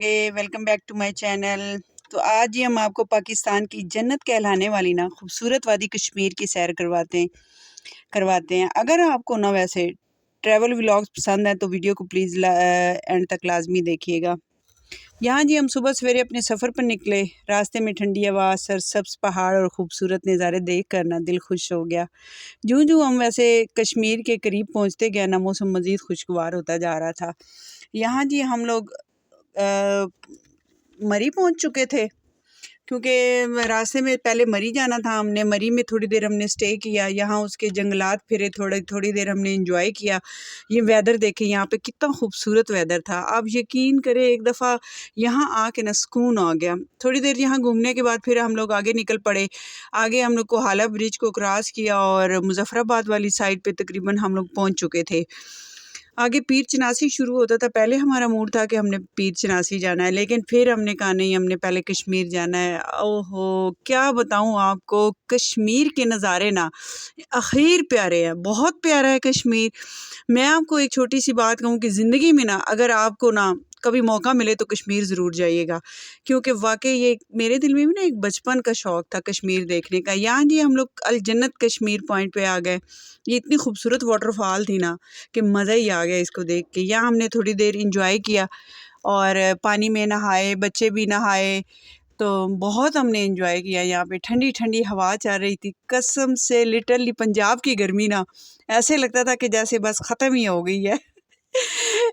Welcome back to my channel. तो आज ही हम आपको पाकिस्तान की जन्नत कहलाने वाली ना खूबसूरत वादी कश्मीर की सैर करवाते हैं। अगर आपको ना वैसे ट्रैवल व्लॉग्स पसंद है तो वीडियो को प्लीज़ एंड तक लाजमी देखिएगा। यहाँ जी हम सुबह सवेरे अपने सफ़र पर निकले। रास्ते में ठंडी हवा, सरसब्ज पहाड़ और खूबसूरत नज़ारे देख कर ना दिल खुश हो गया। जूं जूं हम वैसे कश्मीर के करीब पहुँचते गए ना मौसम मज़ीद खुशगवार होता जा रहा था। यहाँ जी हम लोग मरी पहुंच चुके थे, क्योंकि रास्ते में पहले मरी जाना था। हमने मरी में थोड़ी देर हमने स्टे किया, यहाँ उसके जंगलात फिरे, थोड़ी देर हमने एंजॉय किया। ये वेदर देखें, यहाँ पे कितना खूबसूरत वेदर था। आप यकीन करें, एक दफ़ा यहाँ आके ना सुकून आ गया। थोड़ी देर यहाँ घूमने के बाद फिर हम लोग आगे निकल पड़े। आगे हम लोग को हाला ब्रिज को क्रॉस किया और मुजफ्फराबाद वाली साइड पे तकरीबन हम लोग पहुँच चुके थे। आगे पीर चनासी शुरू होता था। पहले हमारा मूड था कि हमने पीर चनासी जाना है, लेकिन फिर हमने कहा नहीं, हमने पहले कश्मीर जाना है। ओहो, क्या बताऊं आपको, कश्मीर के नज़ारे ना आखिर प्यारे हैं, बहुत प्यारा है कश्मीर। मैं आपको एक छोटी सी बात कहूँ कि ज़िंदगी में ना अगर आपको ना कभी मौका मिले तो कश्मीर ज़रूर जाइएगा, क्योंकि वाकई ये मेरे दिल में भी ना एक बचपन का शौक़ था कश्मीर देखने का। यहाँ जी हम लोग अल जन्नत कश्मीर पॉइंट पे आ गए। ये इतनी खूबसूरत वाटरफॉल थी ना कि मज़ा ही आ गया इसको देख के। यहाँ हमने थोड़ी देर इंजॉय किया और पानी में नहाए, बच्चे भी नहाए। तो बहुत हमने एंजॉय किया। यहाँ पे ठंडी ठंडी हवा चल रही थी, कसम से लिटरली पंजाब की गर्मी ना ऐसे लगता था कि जैसे बस ख़त्म ही हो गई है।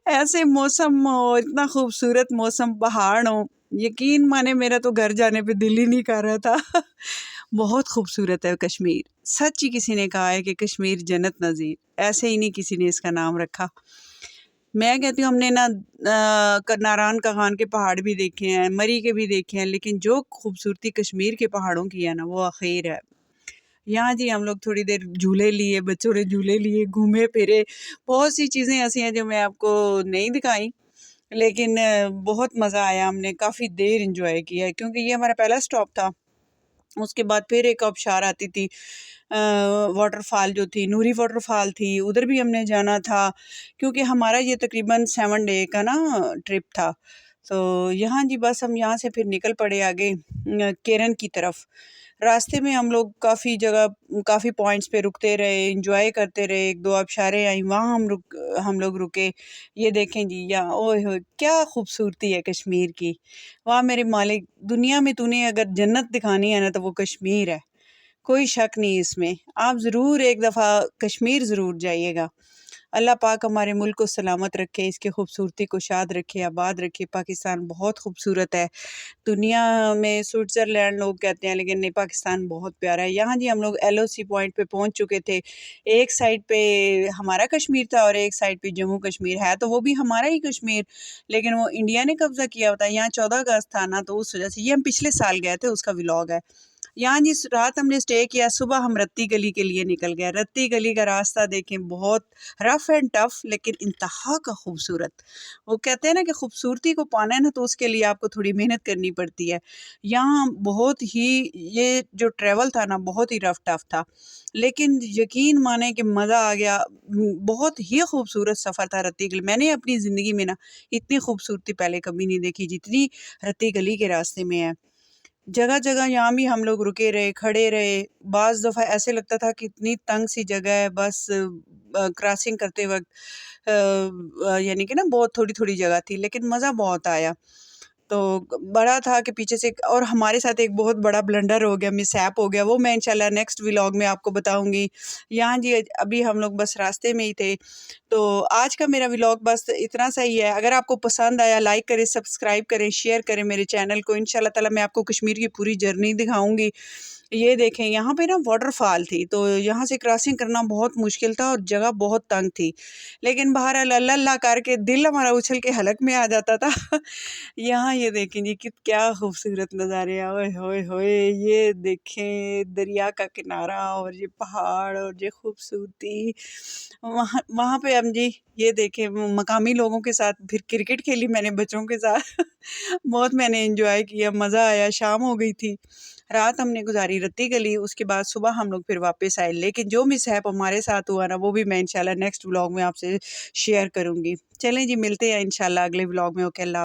ऐसे मौसम हो, इतना खूबसूरत मौसम, पहाड़ हो, यकीन माने मेरा तो घर जाने पे दिल ही नहीं कर रहा था। बहुत खूबसूरत है कश्मीर। सच ही किसी ने कहा है कि कश्मीर जन्नत नज़ीर, ऐसे ही नहीं किसी ने इसका नाम रखा। मैं कहती हूँ हमने ना नारायण का खान के पहाड़ भी देखे हैं, मरी के भी देखे हैं, लेकिन जो खूबसूरती कश्मीर के पहाड़ों की है ना वो आखिर है। यहाँ जी हम लोग थोड़ी देर झूले लिए, बच्चों ने झूले लिए, घूमे फिरे। बहुत सी चीज़ें ऐसी हैं जो मैं आपको नहीं दिखाई, लेकिन बहुत मज़ा आया। हमने काफ़ी देर इंजॉय किया है, क्योंकि ये हमारा पहला स्टॉप था। उसके बाद फिर एक आबशार आती थी, वाटरफॉल जो थी, नूरी वाटरफॉल थी, उधर भी हमने जाना था, क्योंकि हमारा ये तकरीबन 7 डे का ना ट्रिप था। तो यहाँ जी बस हम यहाँ से फिर निकल पड़े आगे केरन की तरफ। रास्ते में हम लोग काफ़ी जगह, काफ़ी पॉइंट्स पे रुकते रहे, एंजॉय करते रहे। एक दो आबशारें आई, वहाँ हम लोग रुके। ये देखें जी, या ओए होए क्या खूबसूरती है कश्मीर की। वाह मेरे मालिक, दुनिया में तूने अगर जन्नत दिखानी है ना तो वो कश्मीर है, कोई शक नहीं इसमें। आप ज़रूर एक दफ़ा कश्मीर ज़रूर जाइएगा। अल्लाह पाक हमारे मुल्क को सलामत रखे, इसकी खूबसूरती को शाद रखे, आबाद रखे। पाकिस्तान बहुत खूबसूरत है। दुनिया में स्विट्ज़रलैंड लोग कहते हैं, लेकिन नहीं, पाकिस्तान बहुत प्यारा है। यहाँ जी हम लोग एलओसी पॉइंट पे पहुँच चुके थे। एक साइड पे हमारा कश्मीर था और एक साइड पे जम्मू कश्मीर है, तो वो भी हमारा ही कश्मीर, लेकिन वो इंडिया ने कब्ज़ा किया होता है। यहाँ 14 अगस्त था ना, तो उस वजह से ये हम पिछले साल गए थे, उसका व्लॉग है। यहाँ जिस रात हमने स्टे किया, सुबह हम रत्ती गली के लिए निकल गए। रत्ती गली का रास्ता देखें, बहुत रफ़ एंड टफ़, लेकिन इंतहा का खूबसूरत। वो कहते हैं ना कि खूबसूरती को पाना है ना तो उसके लिए आपको थोड़ी मेहनत करनी पड़ती है। यहाँ बहुत ही, ये जो ट्रैवल था ना बहुत ही रफ़ टफ़ था, लेकिन यकीन माने कि मज़ा आ गया। बहुत ही खूबसूरत सफ़र था रत्ती गली। मैंने अपनी ज़िंदगी में ना इतनी खूबसूरती पहले कभी नहीं देखी जितनी रत्ती गली के रास्ते में है। जगह जगह यहाँ भी हम लोग रुके रहे, खड़े रहे। बाज़ दफ़ा ऐसे लगता था कि इतनी तंग सी जगह है, बस क्रॉसिंग करते वक्त यानी कि ना बहुत थोड़ी थोड़ी जगह थी, लेकिन मज़ा बहुत आया। तो बड़ा था कि पीछे से, और हमारे साथ एक बहुत बड़ा ब्लंडर हो गया, मिसहैप हो गया, वो मैं इंशाल्लाह नेक्स्ट व्लॉग में आपको बताऊंगी। यहाँ जी अभी हम लोग बस रास्ते में ही थे। तो आज का मेरा व्लॉग बस इतना सा ही है। अगर आपको पसंद आया, लाइक करें, सब्सक्राइब करें, शेयर करें मेरे चैनल को। इंशाल्लाह ताला मैं आपको कश्मीर की पूरी जर्नी दिखाऊंगी। ये देखें, यहाँ पे ना वाटरफॉल थी, तो यहाँ से क्रॉसिंग करना बहुत मुश्किल था और जगह बहुत तंग थी, लेकिन बहरहाल अल्लाह अल्लाह करके दिल हमारा उछल के हलक में आ जाता था। यहाँ ये देखें जी कि क्या खूबसूरत नज़ारे हैं, ओए होए होए। ये देखें दरिया का किनारा और ये पहाड़ और ये खूबसूरती। वहाँ वहाँ पे हम जी ये देखें मकामी लोगों के साथ फिर क्रिकेट खेली मैंने बच्चों के साथ। बहुत मैंने एंजॉय किया, मज़ा आया। शाम हो गई थी, रात हमने गुजारी रत्ती गली। उसके बाद सुबह हम लोग फिर वापस आए, लेकिन जो मिसहैप हमारे साथ हुआ ना वो भी मैं इंशाल्लाह नेक्स्ट व्लॉग में आपसे शेयर करूँगी। चलें जी, मिलते हैं इंशाल्लाह अगले व्लॉग में। ओके, अल्लाह।